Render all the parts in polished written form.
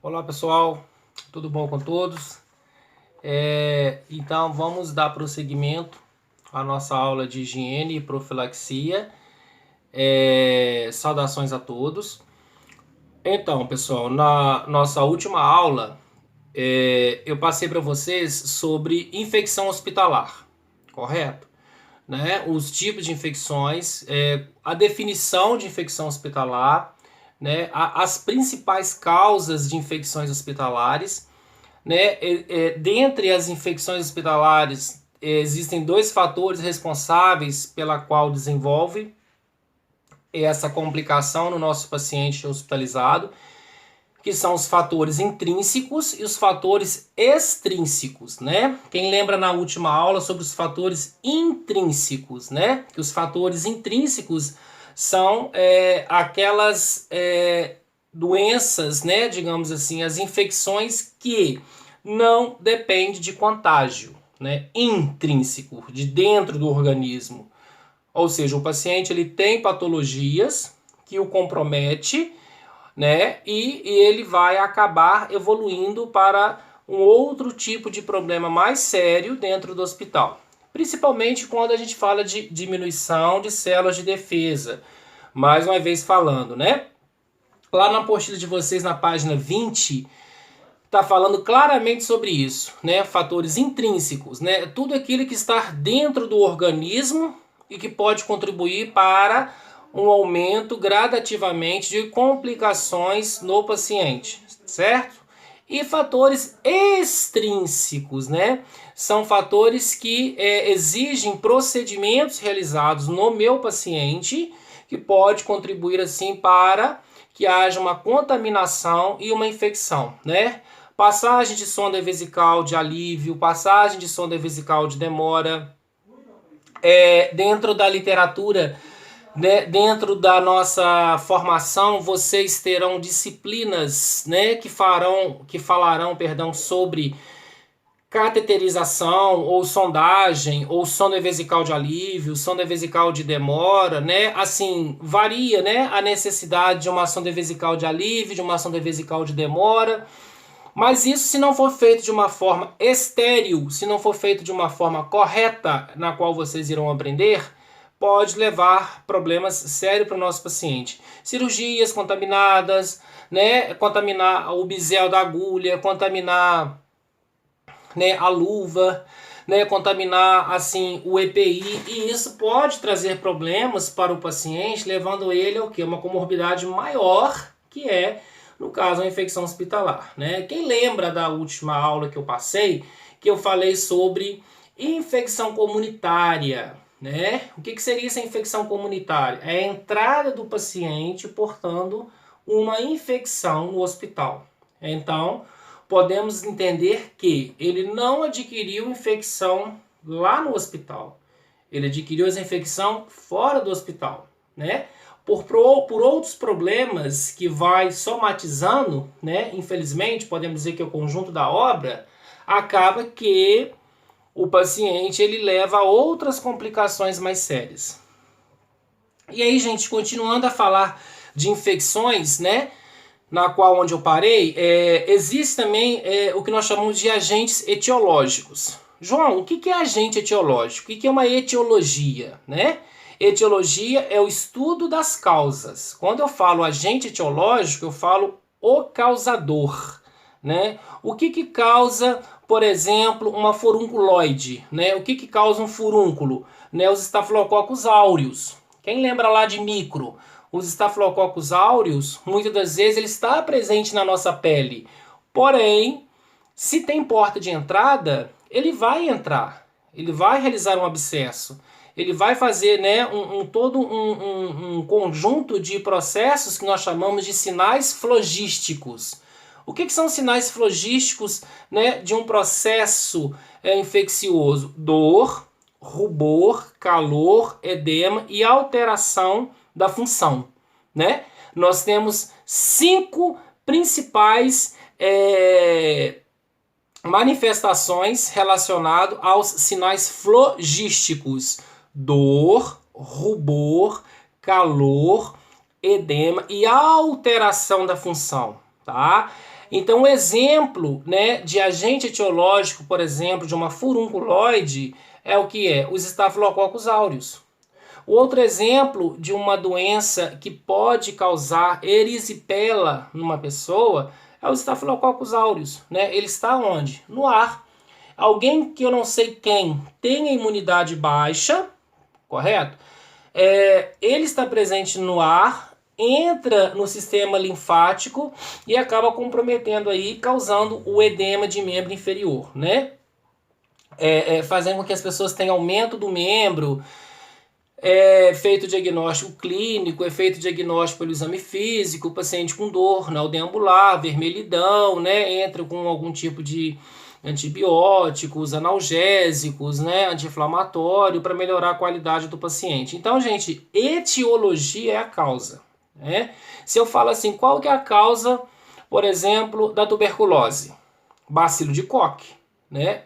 Olá pessoal, tudo bom com todos? Então vamos dar prosseguimento à nossa aula de higiene e profilaxia. Saudações a todos. Então pessoal, na nossa última aula eu passei para vocês sobre infecção hospitalar, correto? Né? Os tipos de infecções, a definição de infecção hospitalar, né? As principais causas de infecções hospitalares, né? Dentre as infecções hospitalares, existem dois fatores responsáveis pela qual desenvolve essa complicação no nosso paciente hospitalizado, que são os fatores intrínsecos e os fatores extrínsecos, né? Quem lembra na última aula sobre os fatores intrínsecos, né? Que os fatores intrínsecos são aquelas doenças, né? Digamos assim, as infecções que não dependem de contágio, né? Intrínseco, de dentro do organismo. Ou seja, o paciente ele tem patologias que o compromete, né? E ele vai acabar evoluindo para um outro tipo de problema mais sério dentro do hospital. Principalmente quando a gente fala de diminuição de células de defesa. Mais uma vez falando, né? Lá na apostila de vocês, na página 20, está falando claramente sobre isso, né? Fatores intrínsecos, né? Tudo aquilo que está dentro do organismo e que pode contribuir para um aumento gradativamente de complicações no paciente, certo? E fatores extrínsecos, né? São fatores que exigem procedimentos realizados no meu paciente que pode contribuir assim para que haja uma contaminação e uma infecção, né? Passagem de sonda vesical de alívio, passagem de sonda vesical de demora. Dentro da literatura, né, dentro da nossa formação, vocês terão disciplinas, né, que falarão, perdão, sobre cateterização ou sondagem ou sonda vesical de alívio, sonda vesical de demora, né? Assim, varia, né, a necessidade de uma sonda vesical de alívio, de uma sonda vesical de demora. Mas isso, se não for feito de uma forma estéril, se não for feito de uma forma correta, na qual vocês irão aprender, pode levar problemas sérios para o nosso paciente. Cirurgias contaminadas, né? Contaminar o bisel da agulha, contaminar, né, a luva, né, contaminar assim o EPI, e isso pode trazer problemas para o paciente, levando ele ao que? Uma comorbidade maior, que é, no caso, a infecção hospitalar, né? Quem lembra da última aula que eu passei, que eu falei sobre infecção comunitária, né? O que seria essa infecção comunitária? É a entrada do paciente portando uma infecção no hospital. Então, podemos entender que ele não adquiriu infecção lá no hospital. Ele adquiriu essa infecção fora do hospital, né? Por outros problemas que vai somatizando, né? Infelizmente, podemos dizer que é o conjunto da obra, acaba que o paciente ele leva a outras complicações mais sérias. E aí, gente, continuando a falar de infecções, né? Na qual onde eu parei, existe também o que nós chamamos de agentes etiológicos. João, o que é agente etiológico? O que é uma etiologia, né? Etiologia é o estudo das causas. Quando eu falo agente etiológico, eu falo o causador, né? O que causa, por exemplo, uma furunculoide, né? O que causa um furúnculo? Né? Os estafilococcus aureus. Quem lembra lá de micro? Os estafilococcus aureus, muitas das vezes, ele está presente na nossa pele. Porém, se tem porta de entrada, ele vai entrar. Ele vai realizar um abscesso. Ele vai fazer, né, todo um conjunto de processos que nós chamamos de sinais flogísticos. O que são sinais flogísticos, né, de um processo infeccioso? Dor, rubor, calor, edema e alteração da função, né? Nós temos 5 principais manifestações relacionadas aos sinais flogísticos: dor, rubor, calor, edema e alteração da função, tá? Então, o exemplo, né, de agente etiológico, por exemplo, de uma furunculoide, é o que é? Os Staphylococcus aureus. O outro exemplo de uma doença que pode causar erisipela numa pessoa é o Staphylococcus aureus, né? Ele está onde? No ar. Alguém que eu não sei quem tem a imunidade baixa, correto? Ele está presente no ar, entra no sistema linfático e acaba comprometendo aí, causando o edema de membro inferior, né? Fazendo com que as pessoas tenham aumento do membro, feito diagnóstico clínico, é feito diagnóstico pelo exame físico, o paciente com dor na deambular, vermelhidão, né? Entra com algum tipo de antibióticos, analgésicos, né, anti-inflamatório para melhorar a qualidade do paciente. Então, gente, etiologia é a causa, né? Se eu falo assim, qual que é a causa, por exemplo, da tuberculose? Bacilo de Koch, né?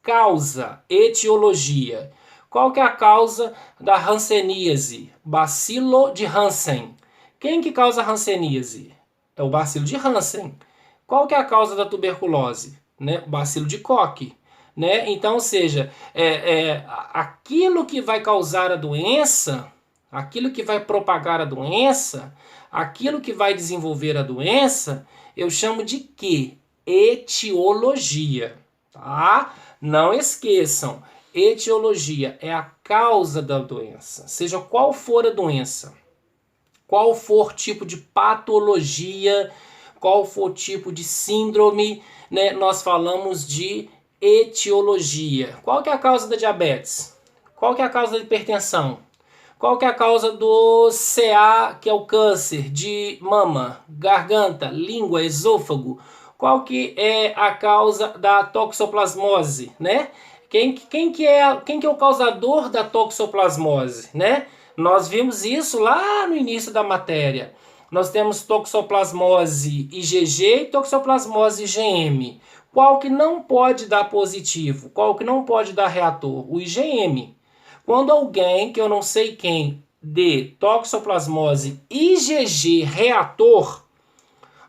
Causa, etiologia. Qual que é a causa da hanseníase? Bacilo de Hansen. Quem que causa a hanseníase? É o bacilo de Hansen. Qual que é a causa da tuberculose? Né? Bacilo de Koch. Né? Então, ou seja, aquilo que vai causar a doença, aquilo que vai propagar a doença, aquilo que vai desenvolver a doença, eu chamo de quê? Etiologia. Tá? Não esqueçam, etiologia é a causa da doença, seja qual for a doença, qual for tipo de patologia, qual for tipo de síndrome, né, nós falamos de etiologia. Qual que é a causa da diabetes? Qual que é a causa da hipertensão? Qual que é a causa do CA, que é o câncer de mama, garganta, língua, esôfago? Qual que é a causa da toxoplasmose, né? Quem que é o causador da toxoplasmose, né? Nós vimos isso lá no início da matéria. Nós temos toxoplasmose IgG e toxoplasmose IgM. Qual que não pode dar positivo? Qual que não pode dar reator? O IgM. Quando alguém, que eu não sei quem, dê toxoplasmose IgG reator,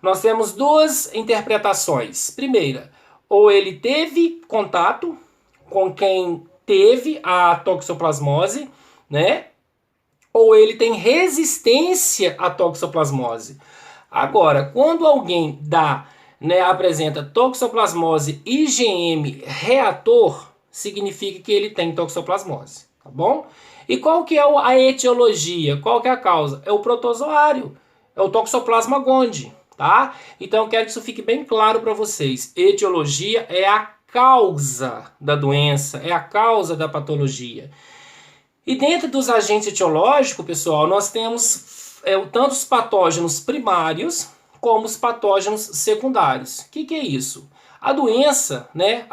nós temos duas interpretações. Primeira, ou ele teve contato com quem teve a toxoplasmose, né? Ou ele tem resistência à toxoplasmose. Agora, quando alguém apresenta toxoplasmose IgM reator, significa que ele tem toxoplasmose, tá bom? E qual que é a etiologia? Qual que é a causa? É o protozoário, é o Toxoplasma gondii, tá? Então eu quero que isso fique bem claro para vocês. Etiologia é a causa da doença, é a causa da patologia. E dentro dos agentes etiológicos, pessoal, nós temos tanto os patógenos primários como os patógenos secundários. O que é isso? A doença, né,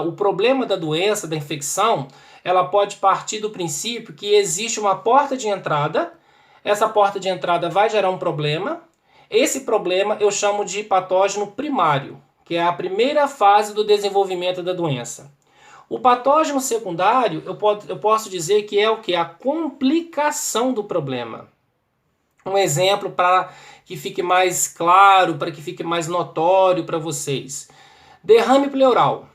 o problema da doença, da infecção, ela pode partir do princípio que existe uma porta de entrada, essa porta de entrada vai gerar um problema, esse problema eu chamo de patógeno primário, que é a primeira fase do desenvolvimento da doença. O patógeno secundário, eu posso dizer que é o que? A complicação do problema. Um exemplo para que fique mais claro, para que fique mais notório para vocês. Derrame pleural.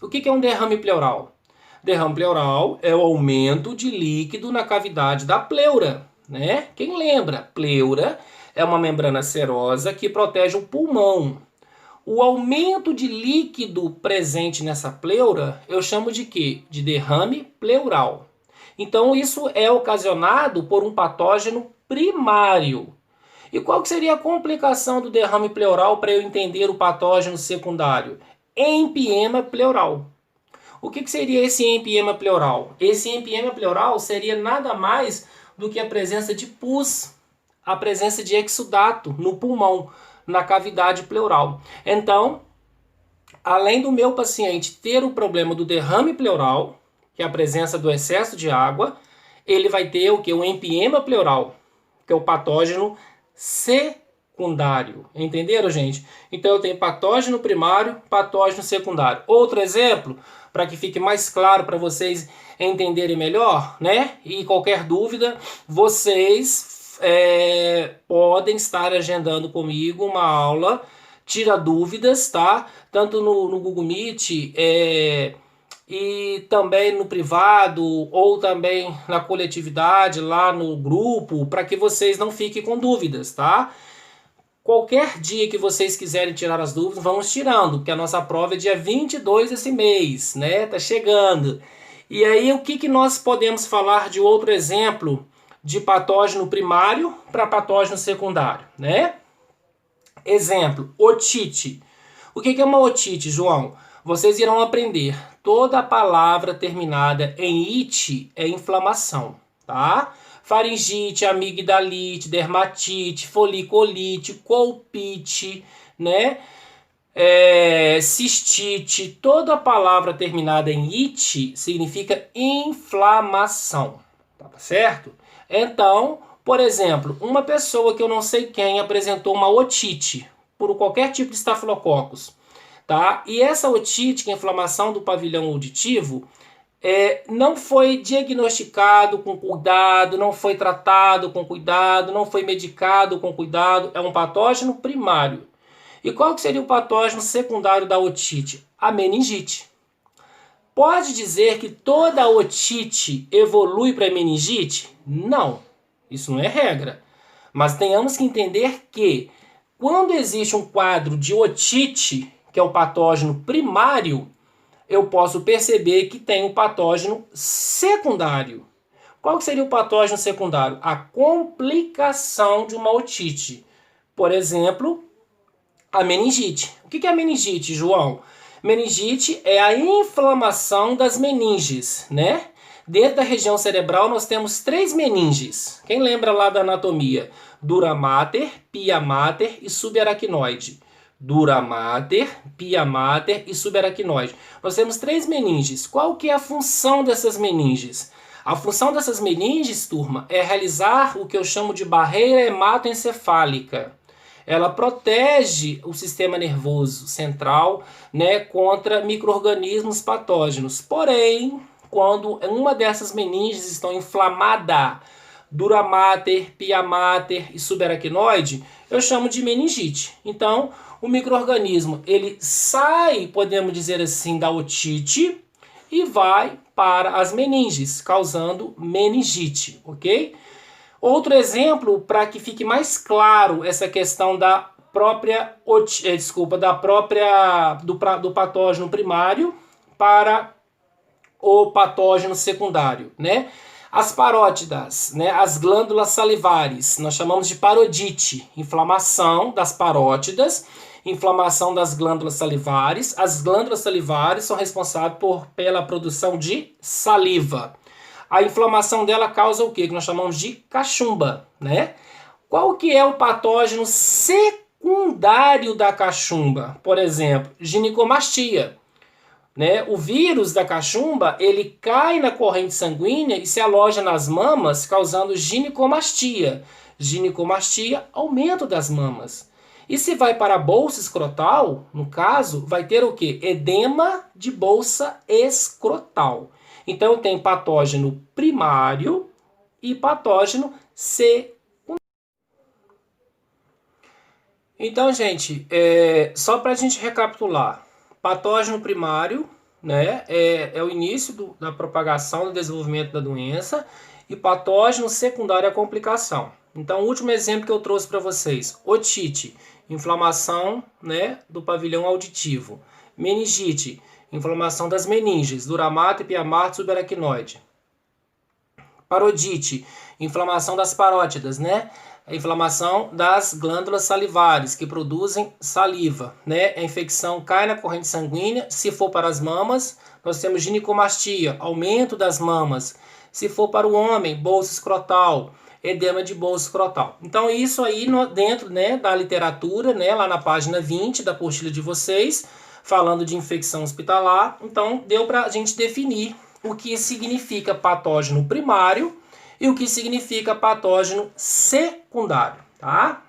O que é um derrame pleural? Derrame pleural é o aumento de líquido na cavidade da pleura, né? Quem lembra? Pleura é uma membrana serosa que protege o pulmão. O aumento de líquido presente nessa pleura, eu chamo de quê? De derrame pleural. Então isso é ocasionado por um patógeno primário. E qual que seria a complicação do derrame pleural para eu entender o patógeno secundário? Empiema pleural. O que seria esse empiema pleural? Esse empiema pleural seria nada mais do que a presença de pus, a presença de exudato no pulmão, na cavidade pleural. Então, além do meu paciente ter o problema do derrame pleural, que é a presença do excesso de água, ele vai ter o que? O empiema pleural, que é o patógeno secundário. Entenderam, gente? Então eu tenho patógeno primário, patógeno secundário. Outro exemplo, para que fique mais claro para vocês entenderem melhor, né? E qualquer dúvida, vocês podem estar agendando comigo uma aula tira dúvidas, tá? Tanto no Google Meet, e também no privado, ou também na coletividade, lá no grupo, para que vocês não fiquem com dúvidas, tá? Qualquer dia que vocês quiserem tirar as dúvidas, vamos tirando, porque a nossa prova é dia 22 desse mês, né? Tá chegando. E aí, o que nós podemos falar de outro exemplo de patógeno primário para patógeno secundário, né? Exemplo, otite. O que é uma otite, João? Vocês irão aprender. Toda palavra terminada em ite é inflamação, tá? Faringite, amigdalite, dermatite, foliculite, colpite, né? Cistite. Toda palavra terminada em ite significa inflamação, tá certo? Então, por exemplo, uma pessoa que eu não sei quem apresentou uma otite por qualquer tipo de estafilococcus, tá? E essa otite, que é a inflamação do pavilhão auditivo, não foi diagnosticado com cuidado, não foi tratado com cuidado, não foi medicado com cuidado, é um patógeno primário. E qual que seria o patógeno secundário da otite? A meningite. Pode dizer que toda otite evolui para meningite? Não, isso não é regra. Mas tenhamos que entender que quando existe um quadro de otite, que é o patógeno primário, eu posso perceber que tem um patógeno secundário. Qual que seria o patógeno secundário? A complicação de uma otite. Por exemplo, a meningite. O que é a meningite, João? Meningite é a inflamação das meninges, né? Dentro da região cerebral nós temos 3 meninges. Quem lembra lá da anatomia? Dura mater, pia mater e subaracnoide. Dura mater, pia mater e subaracnoide. Nós temos 3 meninges. Qual que é a função dessas meninges? A função dessas meninges, turma, é realizar o que eu chamo de barreira hematoencefálica. Ela protege o sistema nervoso central, né, contra micro-organismos patógenos. Porém, quando uma dessas meninges estão inflamada, dura mater, pia mater e subaracnoide, eu chamo de meningite. Então, o micro-organismo ele sai, podemos dizer assim, da otite e vai para as meninges, causando meningite, ok? Outro exemplo, para que fique mais claro essa questão da própria, do patógeno primário para o patógeno secundário, né? As parótidas, né? As glândulas salivares, nós chamamos de parodite, inflamação das parótidas, inflamação das glândulas salivares. As glândulas salivares são responsáveis pela produção de saliva. A inflamação dela causa o quê? Que nós chamamos de cachumba, né? Qual que é o patógeno secundário da cachumba? Por exemplo, ginecomastia, né? O vírus da cachumba, ele cai na corrente sanguínea e se aloja nas mamas, causando ginecomastia. Ginecomastia, aumento das mamas. E se vai para a bolsa escrotal, no caso, vai ter o quê? Edema de bolsa escrotal. Então, tem patógeno primário e patógeno secundário. Então, gente, só para a gente recapitular. Patógeno primário, né, é o início da propagação, do desenvolvimento da doença. E patógeno secundário é a complicação. Então, o último exemplo que eu trouxe para vocês. Otite, inflamação, né, do pavilhão auditivo. Meningite, inflamação das meninges, dura mater, pia mater, subaracnoide. Parodite, inflamação das parótidas, né? A inflamação das glândulas salivares, que produzem saliva, né? A infecção cai na corrente sanguínea. Se for para as mamas, nós temos ginecomastia, aumento das mamas. Se for para o homem, bolsa escrotal, edema de bolsa escrotal. Então, isso aí dentro, né, da literatura, né, lá na página 20 da apostila de vocês, falando de infecção hospitalar. Então, deu para a gente definir o que significa patógeno primário e o que significa patógeno secundário, tá?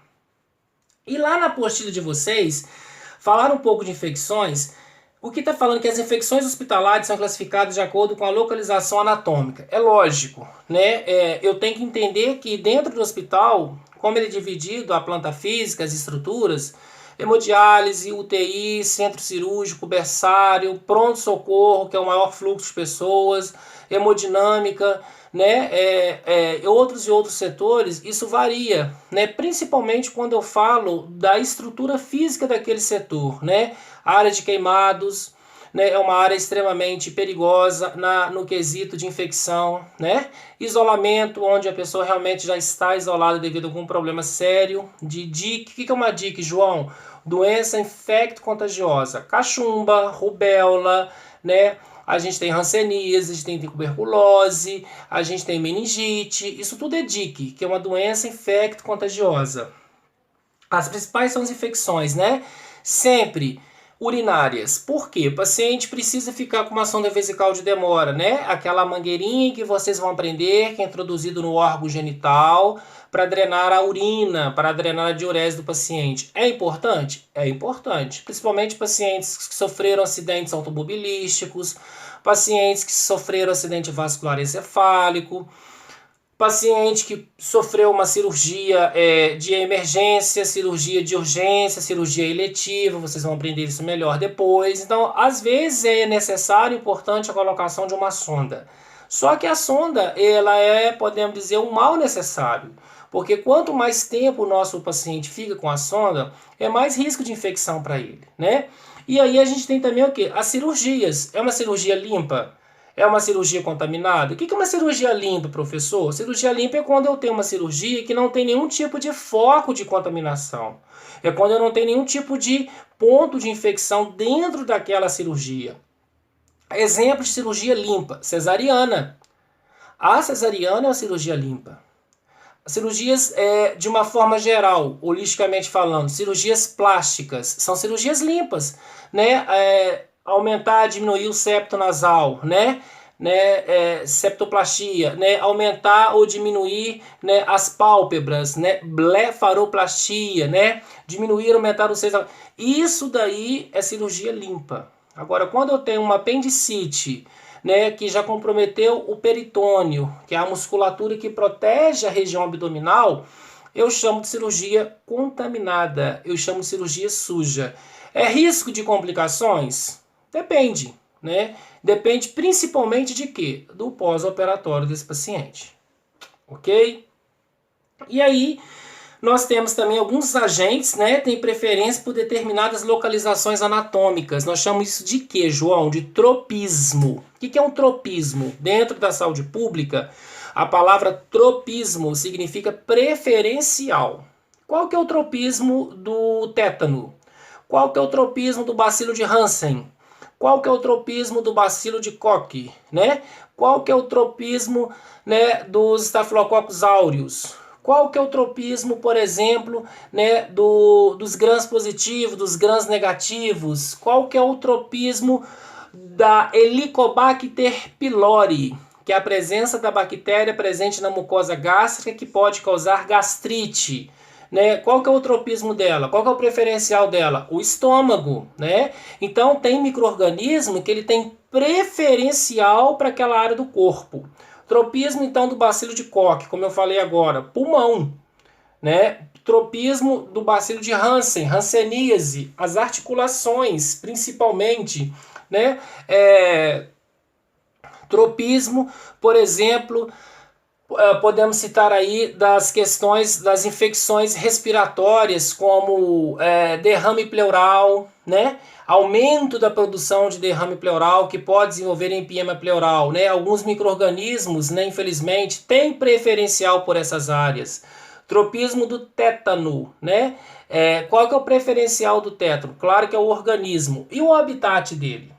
E lá na apostila de vocês, falaram um pouco de infecções. O que está falando que as infecções hospitalares são classificadas de acordo com a localização anatômica. É lógico, né? Eu tenho que entender que dentro do hospital, como ele é dividido, a planta física, as estruturas, hemodiálise, UTI, centro cirúrgico, berçário, pronto-socorro, que é o maior fluxo de pessoas, hemodinâmica, né? Outros e outros setores, isso varia, né? Principalmente quando eu falo da estrutura física daquele setor, né? A área de queimados, né, é uma área extremamente perigosa no quesito de infecção, né? Isolamento, onde a pessoa realmente já está isolada devido a algum problema sério de DIC. O que é uma DIC, João? Doença infecto-contagiosa, cachumba, rubéola, né? A gente tem hanseníase, a gente tem tuberculose, a gente tem meningite, isso tudo é DIC, que é uma doença infecto-contagiosa. As principais são as infecções, né? Sempre urinárias. Por quê? O paciente precisa ficar com uma sonda vesical de demora, né? Aquela mangueirinha que vocês vão aprender, que é introduzido no órgão genital para drenar a urina, para drenar a diurese do paciente. É importante? É importante. Principalmente pacientes que sofreram acidentes automobilísticos, pacientes que sofreram acidente vascular encefálico, paciente que sofreu uma cirurgia de emergência, cirurgia de urgência, cirurgia eletiva, vocês vão aprender isso melhor depois. Então, às vezes é necessário, importante a colocação de uma sonda. Só que a sonda, ela podemos dizer, um mal necessário. Porque quanto mais tempo o nosso paciente fica com a sonda, é mais risco de infecção para ele, né? E aí a gente tem também o quê? As cirurgias. É uma cirurgia limpa? É uma cirurgia contaminada? O que é uma cirurgia limpa, professor? Cirurgia limpa é quando eu tenho uma cirurgia que não tem nenhum tipo de foco de contaminação. É quando eu não tenho nenhum tipo de ponto de infecção dentro daquela cirurgia. Exemplo de cirurgia limpa, cesariana. A cesariana é uma cirurgia limpa. Cirurgias, de uma forma geral, holisticamente falando, cirurgias plásticas, são cirurgias limpas, né? Aumentar, diminuir o septo nasal, né? Septoplastia, né? Aumentar ou diminuir, né, as pálpebras, né? Blefaroplastia, né? Diminuir, aumentar o seio. Isso daí é cirurgia limpa. Agora, quando eu tenho uma apendicite, né, que já comprometeu o peritônio, que é a musculatura que protege a região abdominal, eu chamo de cirurgia contaminada, eu chamo de cirurgia suja. É risco de complicações? Depende, né? Depende principalmente de quê? Do pós-operatório desse paciente, ok? E aí, nós temos também alguns agentes, né, têm preferência por determinadas localizações anatômicas. Nós chamamos isso de quê, João? De tropismo. O que é um tropismo? Dentro da saúde pública, a palavra tropismo significa preferencial. Qual que é o tropismo do tétano? Qual que é o tropismo do bacilo de Hansen? Qual que é o tropismo do bacilo de Koch, né? Qual que é o tropismo, né, dos Staphylococcus aureus? Qual que é o tropismo, por exemplo, né, dos grãos positivos, dos grãos negativos? Qual que é o tropismo da Helicobacter pylori, que é a presença da bactéria presente na mucosa gástrica que pode causar gastrite? Né? Qual que é o tropismo dela? Qual que é o preferencial dela? O estômago, né? Então tem micro-organismo que ele tem preferencial para aquela área do corpo. Tropismo então do bacilo de Koch, como eu falei agora, pulmão, né? Tropismo do bacilo de Hansen, hanseníase, as articulações, principalmente, né? Tropismo, por exemplo, podemos citar aí das questões das infecções respiratórias, como derrame pleural, né? Aumento da produção de derrame pleural que pode desenvolver empiema pleural, né? Alguns micro-organismos, né, infelizmente, têm preferencial por essas áreas. Tropismo do tétano, né? Qual que é o preferencial do tétano? Claro que é o organismo. E o habitat dele?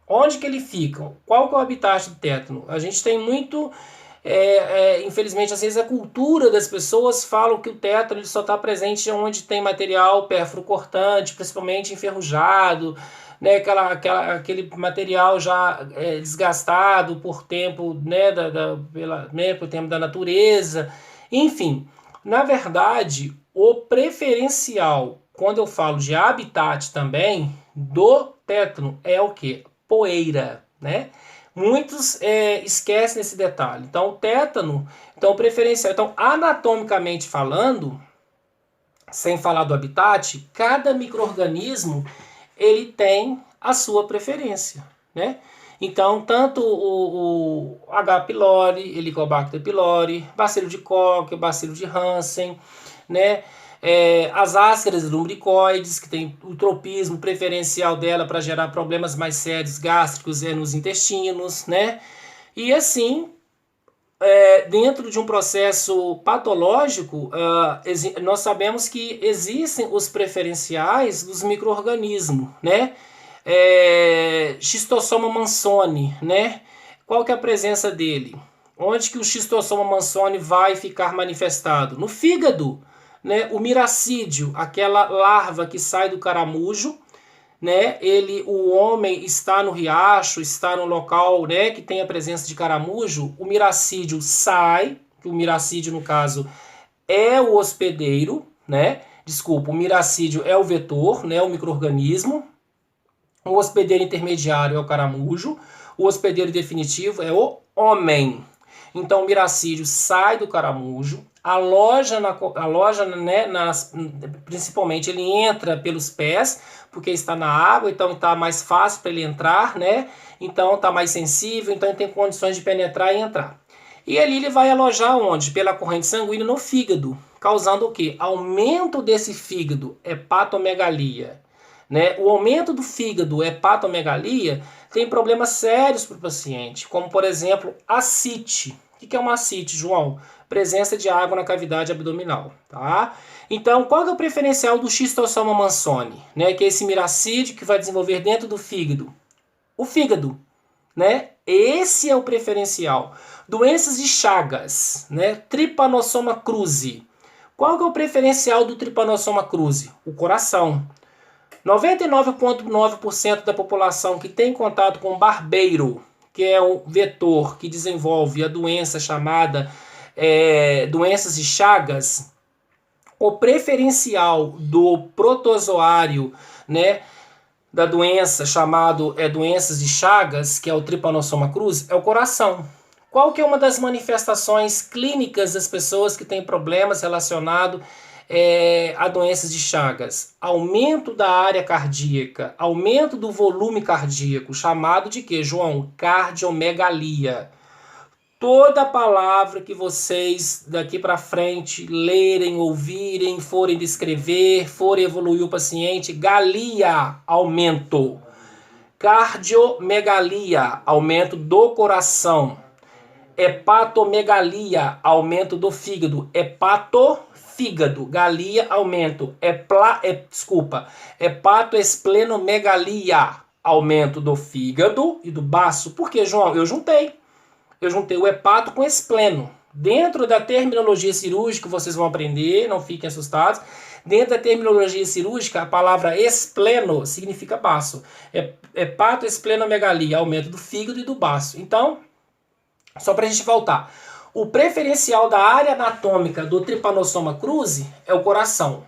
Onde que ele fica? Qual que é o habitat do tétano? A gente tem muito... infelizmente, às vezes a cultura das pessoas fala que o tétano ele só está presente onde tem material pérfuro-cortante, principalmente enferrujado, né, aquele material já desgastado por tempo, né, por tempo da natureza. Enfim, na verdade, o preferencial quando eu falo de habitat também, do tétano é o quê? Poeira, né? Muitos esquecem esse detalhe. Então, o tétano, então, preferencial. Então, anatomicamente falando, sem falar do habitat, cada micro-organismo ele tem a sua preferência, né? Então, tanto o H. pylori, Helicobacter pylori, bacilo de Koch, bacilo de Hansen, né? As áscaras lumbricoides, que tem o tropismo preferencial dela para gerar problemas mais sérios gástricos nos intestinos, né? E assim, dentro de um processo patológico, nós sabemos que existem os preferenciais dos micro-organismos, né? Schistosoma mansoni, né? Qual que é a presença dele? Onde que o Schistosoma mansoni vai ficar manifestado? No fígado, né? O miracídio, aquela larva que sai do caramujo, né? O homem está no riacho, está no local, né, que tem a presença de caramujo, o miracídio sai, que o miracídio no caso é o hospedeiro, né? Desculpa, o miracídio é o vetor, né, o micro-organismo. O hospedeiro intermediário é o caramujo, o hospedeiro definitivo é o homem. Então o miracídio sai do caramujo, aloja, né, principalmente ele entra pelos pés, porque está na água, então está mais fácil para ele entrar, né? Então está mais sensível, então ele tem condições de penetrar e entrar. E ali ele vai alojar onde? Pela corrente sanguínea no fígado, causando o quê? Aumento desse fígado, hepatomegalia. Né? O aumento do fígado, hepatomegalia, tem problemas sérios para o paciente, como por exemplo ascite. O que é uma ascite, João? Presença de água na cavidade abdominal, tá? Então, qual é o preferencial do Schistosoma mansoni, né? Que é esse miracídio que vai desenvolver dentro do fígado. O fígado, né? Esse é o preferencial. Doenças de Chagas, né? Trypanosoma cruzi. Qual que é o preferencial do Trypanosoma cruzi? O coração. 99,9% da população que tem contato com barbeiro, que é o vetor que desenvolve a doença chamada doenças de Chagas, o preferencial do protozoário, né, da doença chamado doenças de Chagas, que é o Trypanosoma cruzi, é o coração. Qual que é uma das manifestações clínicas das pessoas que têm problemas relacionados a doenças de Chagas? Aumento da área cardíaca, aumento do volume cardíaco, chamado de quê, João? Cardiomegalia. Toda palavra que vocês daqui para frente lerem, ouvirem, forem descrever, forem evoluir o paciente, galia, aumento. Cardiomegalia, aumento do coração. Hepatomegalia, aumento do fígado. Hepatofígado, galia, aumento. Hepatoesplenomegalia, aumento do fígado e do baço. Por que, João? Eu juntei o hepato com espleno. Dentro da terminologia cirúrgica, vocês vão aprender, não fiquem assustados. Dentro da terminologia cirúrgica, a palavra espleno significa baço. Hepatoesplenomegalia, aumento do fígado e do baço. Então, só para a gente voltar. O preferencial da área anatômica do Trypanosoma cruzi é o coração.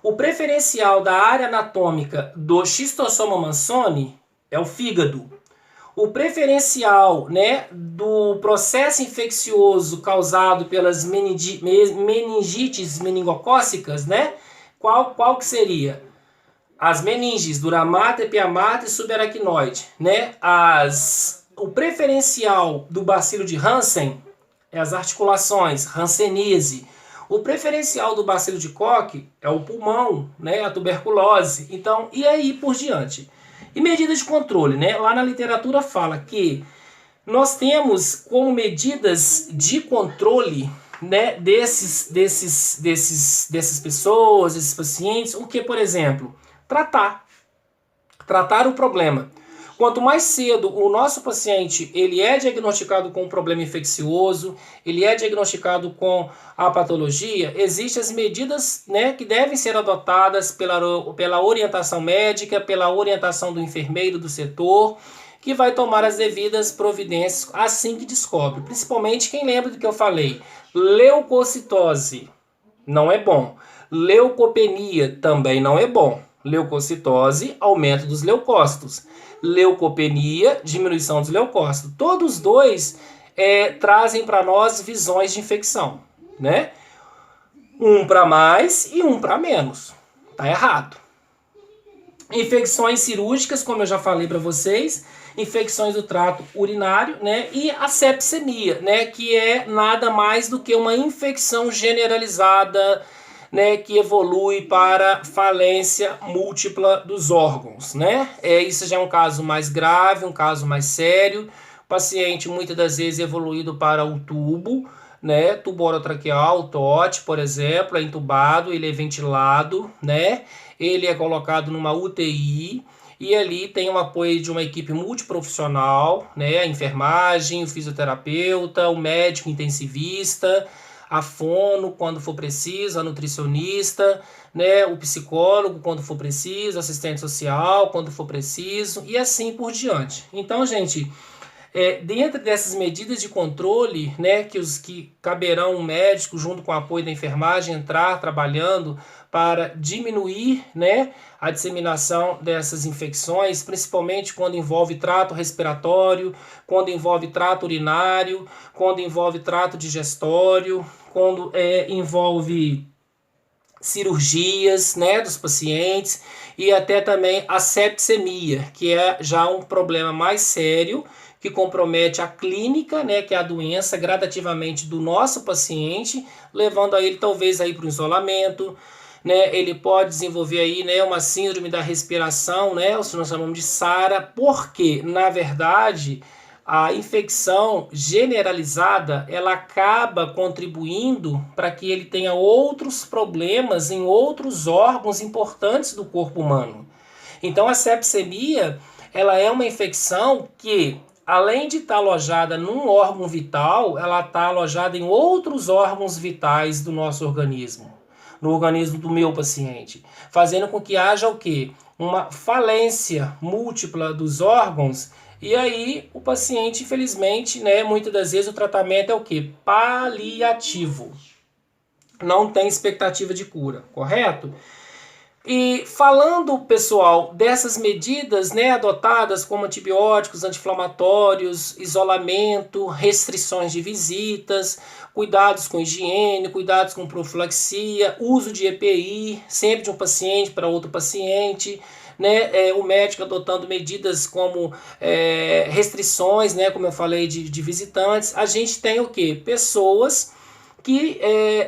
O preferencial da área anatômica do Schistosoma mansoni é o fígado. O preferencial, né, do processo infeccioso causado pelas meningites meningocócicas, né? Qual que seria? As meninges, duramata, epiamata e subaracnoide, né? O preferencial do bacilo de Hansen é as articulações, hanseníase. O preferencial do bacilo de Koch é o pulmão, né, a tuberculose. Então, e aí por diante? E medidas de controle, né? Lá na literatura fala que nós temos como medidas de controle, né, dessas pessoas, desses pacientes, o que, por exemplo? Tratar o problema. Quanto mais cedo o nosso paciente ele é diagnosticado com um problema infeccioso, ele é diagnosticado com a patologia, existem as medidas, né, que devem ser adotadas pela orientação médica, pela orientação do enfermeiro do setor, que vai tomar as devidas providências assim que descobre. Principalmente quem lembra do que eu falei, leucocitose não é bom. Leucopenia também não é bom. Leucocitose, aumento dos leucócitos. Leucopenia, diminuição dos leucócitos. Todos os dois trazem para nós visões de infecção, né? Um para mais e um para menos. Tá errado. Infecções cirúrgicas, como eu já falei para vocês, infecções do trato urinário, né? E a sepsemia, né? Que é nada mais do que uma infecção generalizada, né? Que evolui para falência múltipla dos órgãos, né? Isso já é um caso mais grave, um caso mais sério. O paciente muitas das vezes evoluído para o tubo, né? Tubo orotraqueal, TOT, por exemplo, é intubado, ele é ventilado, né? Ele é colocado numa UTI e ali tem o apoio de uma equipe multiprofissional, né? A enfermagem, o fisioterapeuta, o médico intensivista, a fono quando for preciso, a nutricionista, né? O psicólogo quando for preciso, assistente social quando for preciso e assim por diante. Então, gente, dentro dessas medidas de controle, né, que caberão um médico junto com o apoio da enfermagem entrar trabalhando para diminuir, né, a disseminação dessas infecções, principalmente quando envolve trato respiratório, quando envolve trato urinário, quando envolve trato digestório, quando envolve cirurgias, né, dos pacientes e até também a sepsemia, que é já um problema mais sério que compromete a clínica, né, que é a doença gradativamente do nosso paciente, levando a ele talvez aí para o isolamento, né? Ele pode desenvolver aí, né, uma síndrome da respiração, né, o que nós chamamos de SARA, porque na verdade a infecção generalizada ela acaba contribuindo para que ele tenha outros problemas em outros órgãos importantes do corpo humano. Então a sepsemia ela é uma infecção que, além de estar alojada num órgão vital, ela está alojada em outros órgãos vitais do nosso organismo, no organismo do meu paciente, fazendo com que haja o quê? Uma falência múltipla dos órgãos. E aí o paciente, infelizmente, né, muitas das vezes o tratamento é o quê? Paliativo. Não tem expectativa de cura, correto? E falando, pessoal, dessas medidas, né, adotadas como antibióticos, anti-inflamatórios, isolamento, restrições de visitas, cuidados com higiene, cuidados com profilaxia, uso de EPI, sempre de um paciente para outro paciente, né, o médico adotando medidas como restrições, né, como eu falei, de visitantes. A gente tem o quê? Pessoas que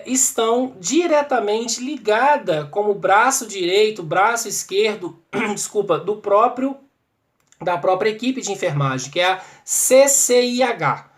estão diretamente ligadas como braço direito, braço esquerdo, desculpa, da própria equipe de enfermagem, que é a CCIH.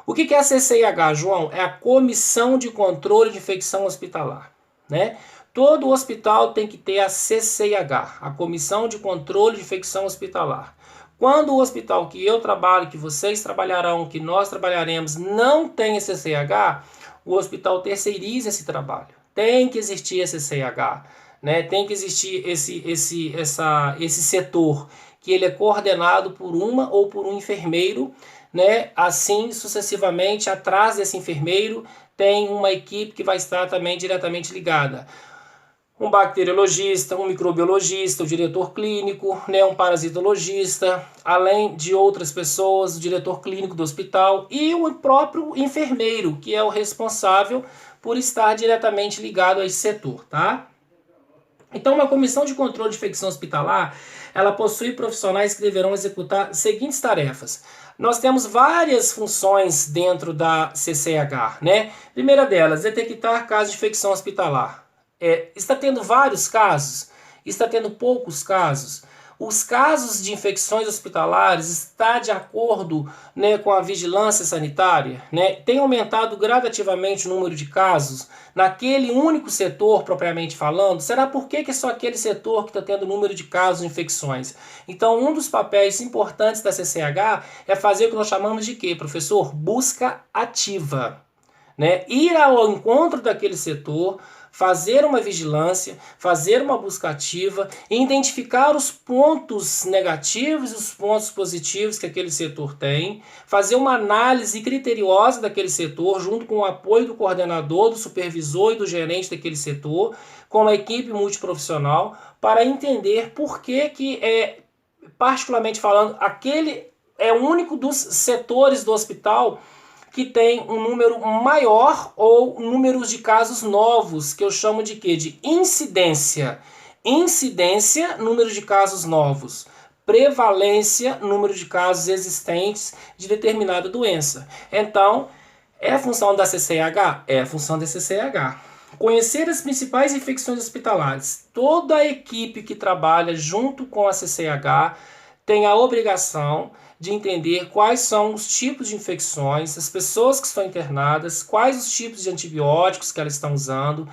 O que é a CCIH, João? É a Comissão de Controle de Infecção Hospitalar, né? Todo hospital tem que ter a CCIH, a Comissão de Controle de Infecção Hospitalar. Quando o hospital que eu trabalho, que vocês trabalharão, que nós trabalharemos, não tem a CCIH, o hospital terceiriza esse trabalho. Tem que existir esse CCIH, né? Tem que existir esse setor, que ele é coordenado por uma ou por um enfermeiro, né? Assim sucessivamente, atrás desse enfermeiro tem uma equipe que vai estar também diretamente ligada. Um bacteriologista, um microbiologista, o diretor clínico, né, um parasitologista, além de outras pessoas, o diretor clínico do hospital e o próprio enfermeiro, que é o responsável por estar diretamente ligado a esse setor, tá? Então, uma comissão de controle de infecção hospitalar, ela possui profissionais que deverão executar as seguintes tarefas. Nós temos várias funções dentro da CCH, né? Primeira delas, detectar casos de infecção hospitalar. Está tendo vários casos? Está tendo poucos casos? Os casos de infecções hospitalares está de acordo, né, com a vigilância sanitária? Né? Tem aumentado gradativamente o número de casos naquele único setor, propriamente falando? Será por que é só aquele setor que está tendo número de casos de infecções? Então, um dos papéis importantes da CCH é fazer o que nós chamamos de quê, professor? Busca ativa. Né? Ir ao encontro daquele setor, fazer uma vigilância, fazer uma busca ativa, identificar os pontos negativos e os pontos positivos que aquele setor tem, fazer uma análise criteriosa daquele setor, junto com o apoio do coordenador, do supervisor e do gerente daquele setor, com uma equipe multiprofissional, para entender por que particularmente falando, aquele é o único dos setores do hospital que tem um número maior ou números de casos novos, que eu chamo de quê? De incidência. Incidência, número de casos novos. Prevalência, número de casos existentes de determinada doença. Então, é a função da CCH? É a função da CCH. Conhecer as principais infecções hospitalares. Toda a equipe que trabalha junto com a CCH tem a obrigação de entender quais são os tipos de infecções, as pessoas que estão internadas, quais os tipos de antibióticos que elas estão usando,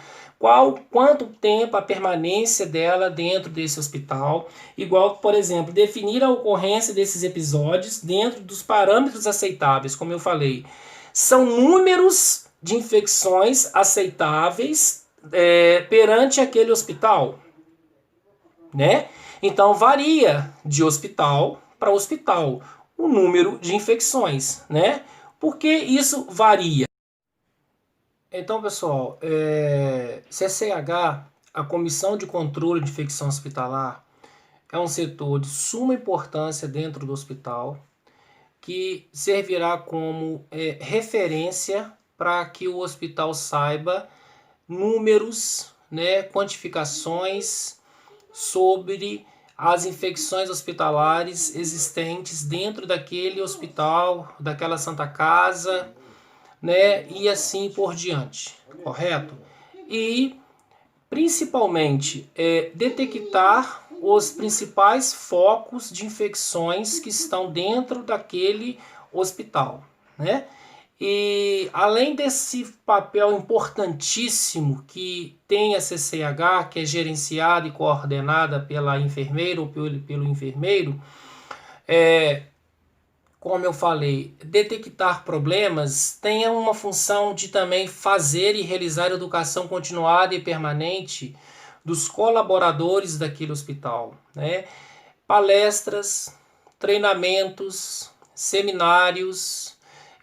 quanto tempo a permanência dela dentro desse hospital, igual, por exemplo, definir a ocorrência desses episódios dentro dos parâmetros aceitáveis, como eu falei. São números de infecções aceitáveis perante aquele hospital, né? Então varia de hospital para hospital o número de infecções, né? Por que isso varia? Então, pessoal, CCH, a Comissão de Controle de Infecção Hospitalar, é um setor de suma importância dentro do hospital, que servirá como referência para que o hospital saiba números, né, quantificações sobre as infecções hospitalares existentes dentro daquele hospital, daquela Santa Casa, né, e assim por diante, correto? E principalmente detectar os principais focos de infecções que estão dentro daquele hospital, né? E além desse papel importantíssimo que tem a CCH, que é gerenciada e coordenada pela enfermeira ou pelo enfermeiro, como eu falei, detectar problemas tem uma função de também fazer e realizar educação continuada e permanente dos colaboradores daquele hospital, né? Palestras, treinamentos, seminários,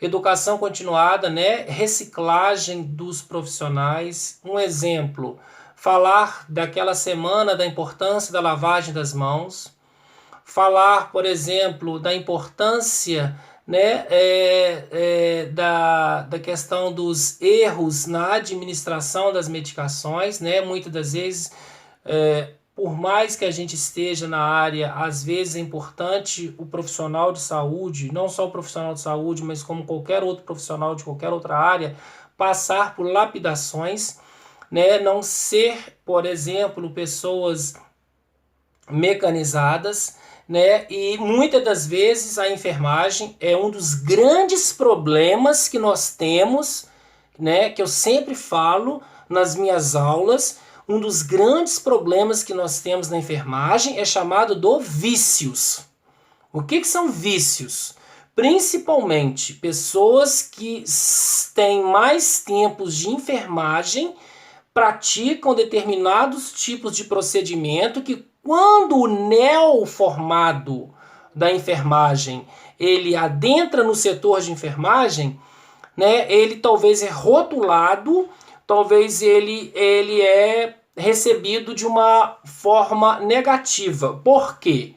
educação continuada, né? Reciclagem dos profissionais. Um exemplo, falar daquela semana da importância da lavagem das mãos, falar, por exemplo, da importância, né, da questão dos erros na administração das medicações, né? Muitas das vezes, por mais que a gente esteja na área, às vezes é importante o profissional de saúde, não só o profissional de saúde, mas como qualquer outro profissional de qualquer outra área, passar por lapidações, né? Não ser, por exemplo, pessoas mecanizadas, né? E muitas das vezes a enfermagem é um dos grandes problemas que nós temos, né? Que eu sempre falo nas minhas aulas. Um dos grandes problemas que nós temos na enfermagem é chamado de vícios. O que são vícios? Principalmente pessoas que têm mais tempos de enfermagem, praticam determinados tipos de procedimento que, quando o neoformado da enfermagem ele adentra no setor de enfermagem, né, ele talvez é rotulado, talvez ele é recebido de uma forma negativa. Por quê?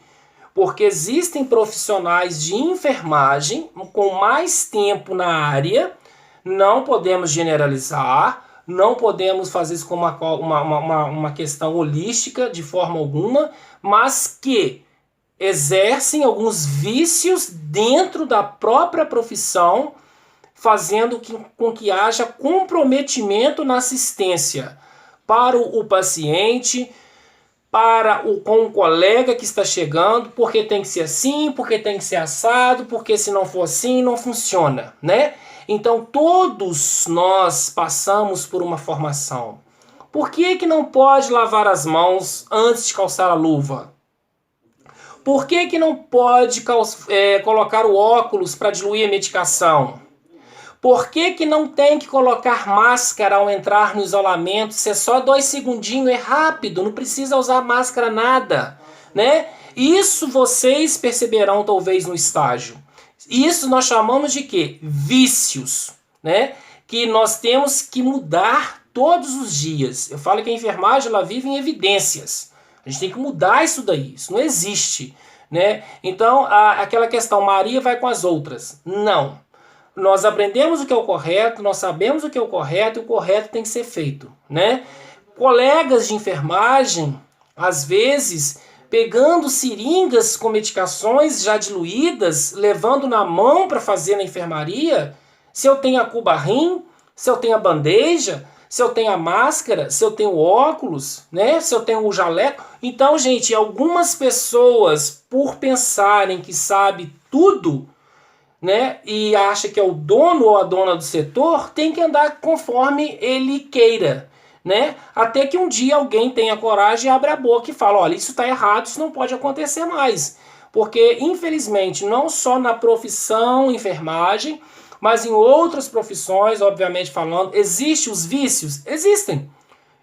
Porque existem profissionais de enfermagem com mais tempo na área, não podemos generalizar, não podemos fazer isso como uma questão holística de forma alguma, mas que exercem alguns vícios dentro da própria profissão, fazendo com que haja comprometimento na assistência para o paciente, com o colega que está chegando, porque tem que ser assim, porque tem que ser assado, porque se não for assim não funciona, né? Então todos nós passamos por uma formação. Por que não pode lavar as mãos antes de calçar a luva? Por que não pode colocar o óculos para diluir a medicação? Por que que não tem que colocar máscara ao entrar no isolamento? Se é só 2 segundinhos, é rápido, não precisa usar máscara nada, né? Isso vocês perceberão talvez no estágio. Isso nós chamamos de quê? Vícios, né? Que nós temos que mudar todos os dias. Eu falo que a enfermagem ela vive em evidências. A gente tem que mudar isso daí. Isso não existe, né? Então, aquela questão, Maria vai com as outras. Não. Nós aprendemos o que é o correto, nós sabemos o que é o correto e o correto tem que ser feito, né? Colegas de enfermagem, às vezes, pegando seringas com medicações já diluídas, levando na mão para fazer na enfermaria, se eu tenho a cubarrim, se eu tenho a bandeja, se eu tenho a máscara, se eu tenho óculos, né? Se eu tenho o jaleco. Então, gente, algumas pessoas, por pensarem que sabe tudo, né, e acha que é o dono ou a dona do setor, tem que andar conforme ele queira, né? Até que um dia alguém tenha coragem e abre a boca e fala, olha, isso está errado, isso não pode acontecer mais. Porque, infelizmente, não só na profissão enfermagem, mas em outras profissões, obviamente falando, existem os vícios? Existem.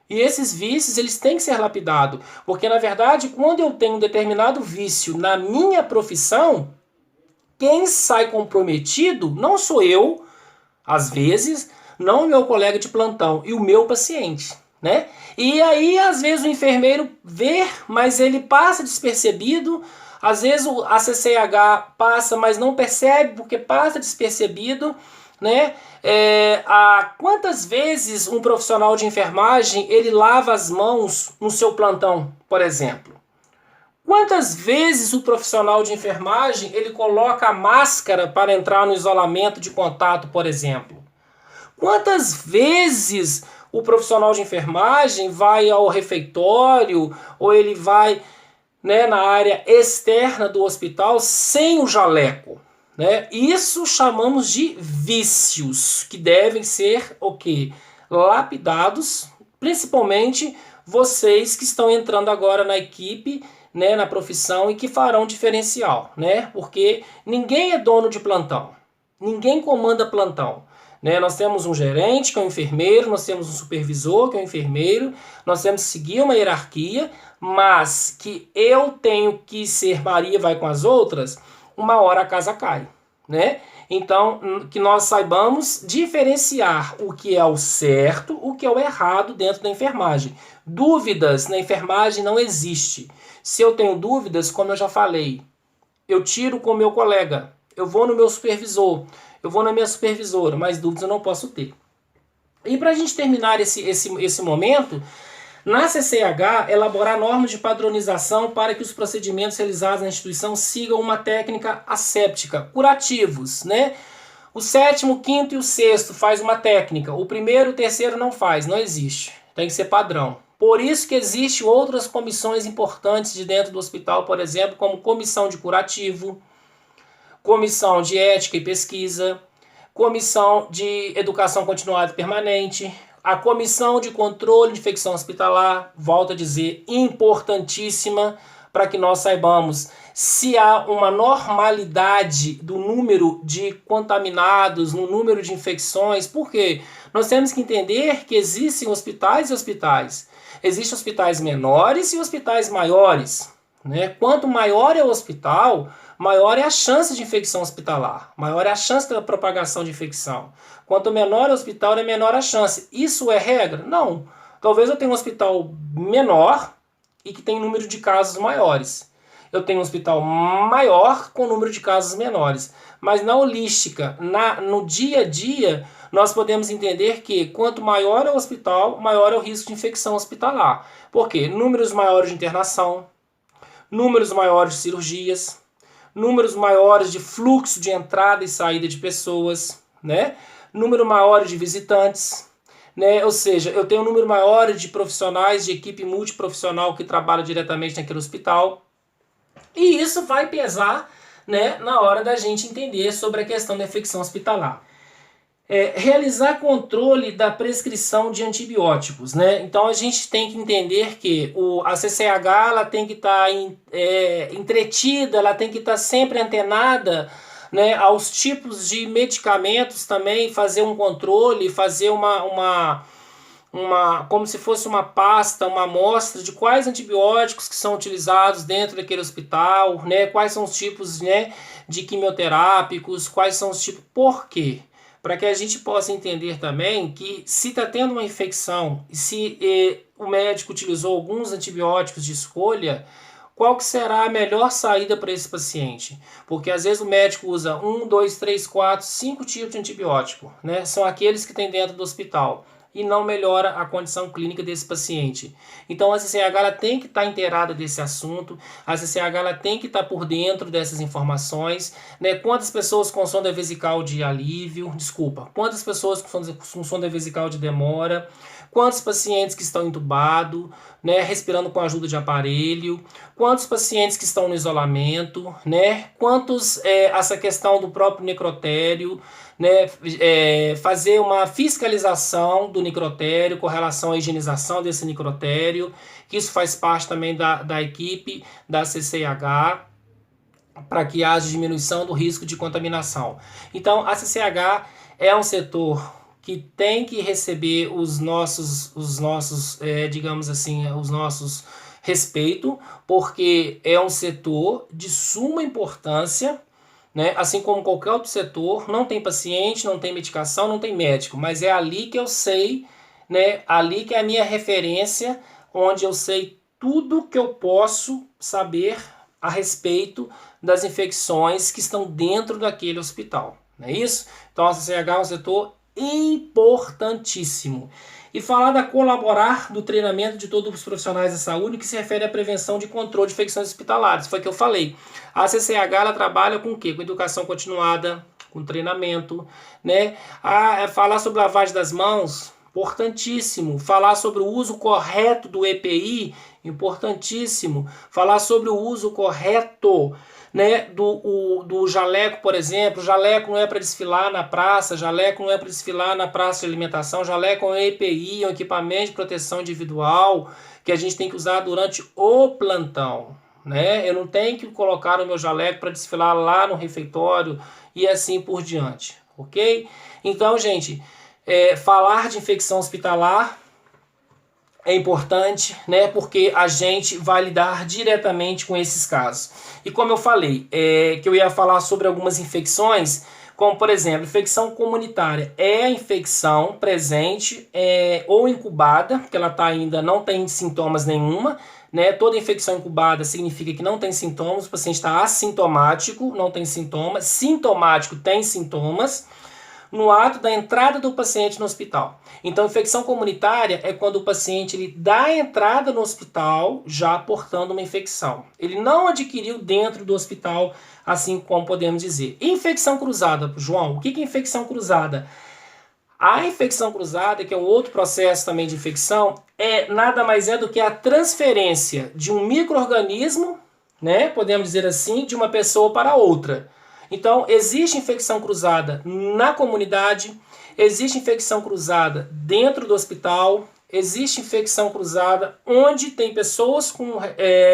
E esses vícios, eles têm que ser lapidados. Porque, na verdade, quando eu tenho um determinado vício na minha profissão, quem sai comprometido não sou eu, às vezes, não o meu colega de plantão, e o meu paciente, né? E aí, às vezes, o enfermeiro vê, mas ele passa despercebido. Às vezes, a CCH passa, mas não percebe, porque passa despercebido, né? Quantas vezes um profissional de enfermagem, ele lava as mãos no seu plantão, por exemplo? Quantas vezes o profissional de enfermagem ele coloca a máscara para entrar no isolamento de contato, por exemplo? Quantas vezes o profissional de enfermagem vai ao refeitório ou ele vai, né, na área externa do hospital sem o jaleco? Né? Isso chamamos de vícios que devem ser o quê? Lapidados, principalmente vocês que estão entrando agora na equipe, né, na profissão e que farão diferencial, né? Porque ninguém é dono de plantão, ninguém comanda plantão, né? Nós temos um gerente que é um enfermeiro, nós temos um supervisor que é um enfermeiro, nós temos que seguir uma hierarquia, mas que eu tenho que ser Maria vai com as outras, uma hora a casa cai, né? Então, que nós saibamos diferenciar o que é o certo, o que é o errado dentro da enfermagem. Dúvidas na enfermagem não existe. Se eu tenho dúvidas, como eu já falei, eu tiro com o meu colega, eu vou no meu supervisor, eu vou na minha supervisora, mas dúvidas eu não posso ter. E para a gente terminar esse momento, na CCH, elaborar normas de padronização para que os procedimentos realizados na instituição sigam uma técnica asséptica, curativos, né? O 7º, 5º e o 6º faz uma técnica, o 1º e o 3º não faz, não existe, tem que ser padrão. Por isso que existem outras comissões importantes de dentro do hospital, por exemplo, como comissão de curativo, comissão de ética e pesquisa, comissão de educação continuada e permanente, a comissão de controle de infecção hospitalar, volto a dizer, importantíssima para que nós saibamos se há uma normalidade do número de contaminados, no número de infecções. Por quê? Nós temos que entender que existem hospitais e hospitais. Existem hospitais menores e hospitais maiores, né? Quanto maior é o hospital, maior é a chance de infecção hospitalar, maior é a chance da propagação de infecção. Quanto menor é o hospital, é menor a chance. Isso é regra? Não. Talvez eu tenha um hospital menor e que tem número de casos maiores. Eu tenho um hospital maior com número de casos menores. Mas na holística, no dia a dia, nós podemos entender que quanto maior é o hospital, maior é o risco de infecção hospitalar. Por quê? Números maiores de internação, números maiores de cirurgias, números maiores de fluxo de entrada e saída de pessoas, né? Número maior de visitantes, né? Ou seja, eu tenho um número maior de profissionais de equipe multiprofissional que trabalha diretamente naquele hospital. E isso vai pesar, né, na hora da gente entender sobre a questão da infecção hospitalar. Realizar controle da prescrição de antibióticos, né? Então a gente tem que entender que a CCH ela tem que estar entretida, ela tem que estar sempre antenada né, aos tipos de medicamentos também, fazer um controle, fazer como se fosse uma pasta, uma amostra de quais antibióticos que são utilizados dentro daquele hospital, né, quais são os tipos, né, de quimioterápicos, quais são os tipos, por quê? Para que a gente possa entender também que se está tendo uma infecção, se o médico utilizou alguns antibióticos de escolha, qual que será a melhor saída para esse paciente? Porque às vezes o médico usa 1, 2, 3, 4, 5 tipos de antibiótico, né? São aqueles que tem dentro do hospital e não melhora a condição clínica desse paciente. Então a CCH ela tem que estar inteirada desse assunto, a CCH ela tem que estar por dentro dessas informações, né? Quantas pessoas com sonda vesical de alívio, quantas pessoas com sonda vesical de demora, quantos pacientes que estão entubados, né, respirando com a ajuda de aparelho, quantos pacientes que estão no isolamento, né, essa questão do próprio necrotério, né, fazer uma fiscalização do necrotério com relação à higienização desse necrotério, que isso faz parte também da equipe da CCH, para que haja diminuição do risco de contaminação. Então, a CCH é um setor que tem que receber os nossos digamos assim, os nossos respeito, porque é um setor de suma importância, né? Assim como qualquer outro setor, não tem paciente, não tem medicação, não tem médico, mas é ali que eu sei, né? Ali que é a minha referência, onde eu sei tudo que eu posso saber a respeito das infecções que estão dentro daquele hospital, não é isso? Então a CCH é um setor importantíssimo. E falar da colaborar do treinamento de todos os profissionais da saúde, que se refere à prevenção de controle de infecções hospitalares. Foi o que eu falei. A CCH ela trabalha com o quê? Com educação continuada, com treinamento, né? Falar sobre lavagem das mãos, importantíssimo. Falar sobre o uso correto do EPI, importantíssimo. Falar sobre o uso correto, né, do jaleco, por exemplo. Jaleco não é para desfilar na praça, jaleco não é para desfilar na praça de alimentação, jaleco é um EPI, um equipamento de proteção individual que a gente tem que usar durante o plantão, né? Eu não tenho que colocar o meu jaleco para desfilar lá no refeitório e assim por diante, ok? Então, gente, falar de infecção hospitalar é importante, né, porque a gente vai lidar diretamente com esses casos. E como eu falei, que eu ia falar sobre algumas infecções, como por exemplo, infecção comunitária. É a infecção presente ou incubada, que ela ainda não tem sintomas nenhuma, né? Toda infecção incubada significa que não tem sintomas, o paciente está assintomático, não tem sintomas, sintomático tem sintomas, no ato da entrada do paciente no hospital. Então, infecção comunitária é quando o paciente ele dá a entrada no hospital já portando uma infecção. Ele não adquiriu dentro do hospital, assim como podemos dizer. Infecção cruzada, João, o que é infecção cruzada? A infecção cruzada, que é um outro processo também de infecção, nada mais do que a transferência de um micro-organismo, né, podemos dizer assim, de uma pessoa para outra. Então, existe infecção cruzada na comunidade, existe infecção cruzada dentro do hospital, existe infecção cruzada onde tem pessoas com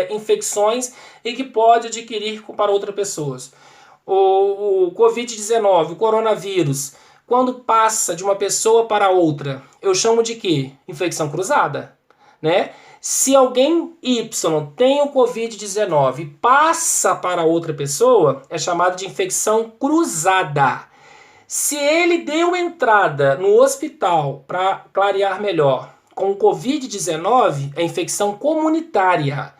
infecções e que pode adquirir para outras pessoas. O Covid-19, o coronavírus, quando passa de uma pessoa para outra, eu chamo de quê? Infecção cruzada, né? Se alguém Y tem o Covid-19 e passa para outra pessoa, é chamado de infecção cruzada. Se ele deu entrada no hospital, para clarear melhor, com o Covid-19, é infecção comunitária.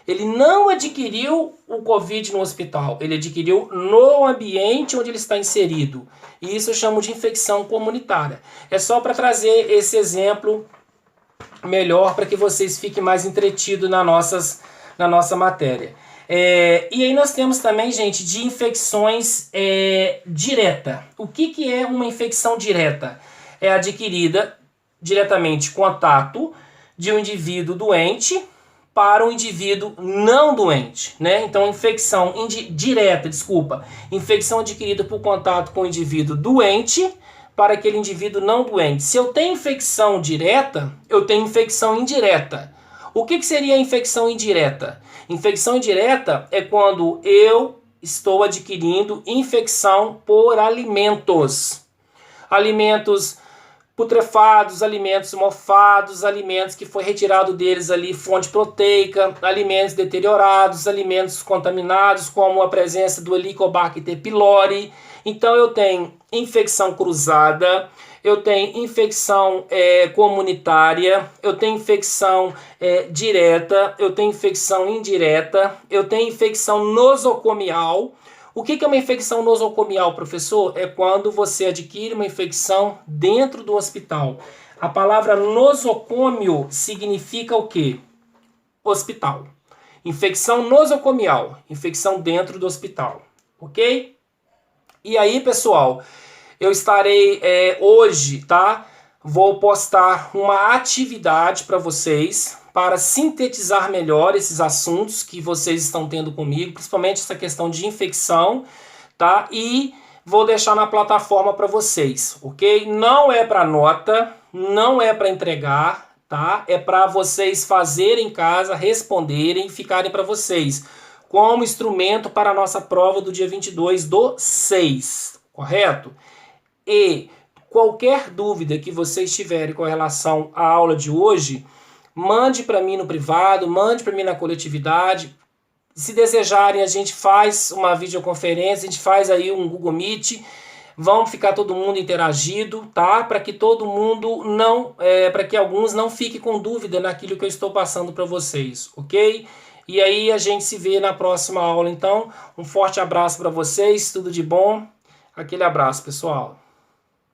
Ele não adquiriu o Covid no hospital, ele adquiriu no ambiente onde ele está inserido. E isso eu chamo de infecção comunitária. É só para trazer esse exemplo melhor para que vocês fiquem mais entretidos na nossa matéria. E aí nós temos também, gente, de infecções direta. O que é uma infecção direta? É adquirida diretamente contato de um indivíduo doente para um indivíduo não doente, né? Então, infecção adquirida por contato com o indivíduo doente para aquele indivíduo não doente. Se eu tenho infecção direta, eu tenho infecção indireta. O que seria a infecção indireta? Infecção indireta é quando eu estou adquirindo infecção por alimentos. Alimentos putrefados, alimentos mofados, alimentos que foi retirado deles ali fonte proteica, alimentos deteriorados, alimentos contaminados, como a presença do Helicobacter pylori. Então eu tenho infecção cruzada, eu tenho infecção comunitária, eu tenho infecção direta, eu tenho infecção indireta, eu tenho infecção nosocomial. O que é uma infecção nosocomial, professor? É quando você adquire uma infecção dentro do hospital. A palavra nosocômio significa o quê? Hospital. Infecção nosocomial, infecção dentro do hospital, ok? E aí, pessoal, eu estarei hoje, tá? Vou postar uma atividade para vocês, para sintetizar melhor esses assuntos que vocês estão tendo comigo, principalmente essa questão de infecção, tá? E vou deixar na plataforma para vocês, ok? Não é para nota, não é para entregar, tá? É para vocês fazerem em casa, responderem e ficarem para vocês, como instrumento para a nossa prova do dia 22/6, correto? E qualquer dúvida que vocês tiverem com relação à aula de hoje, mande para mim no privado, mande para mim na coletividade. Se desejarem, a gente faz uma videoconferência, a gente faz aí um Google Meet. Vamos ficar todo mundo interagido, tá? Para que todo mundo não, para que alguns não fiquem com dúvida naquilo que eu estou passando para vocês, ok? E aí a gente se vê na próxima aula. Então, um forte abraço para vocês, tudo de bom. Aquele abraço, pessoal.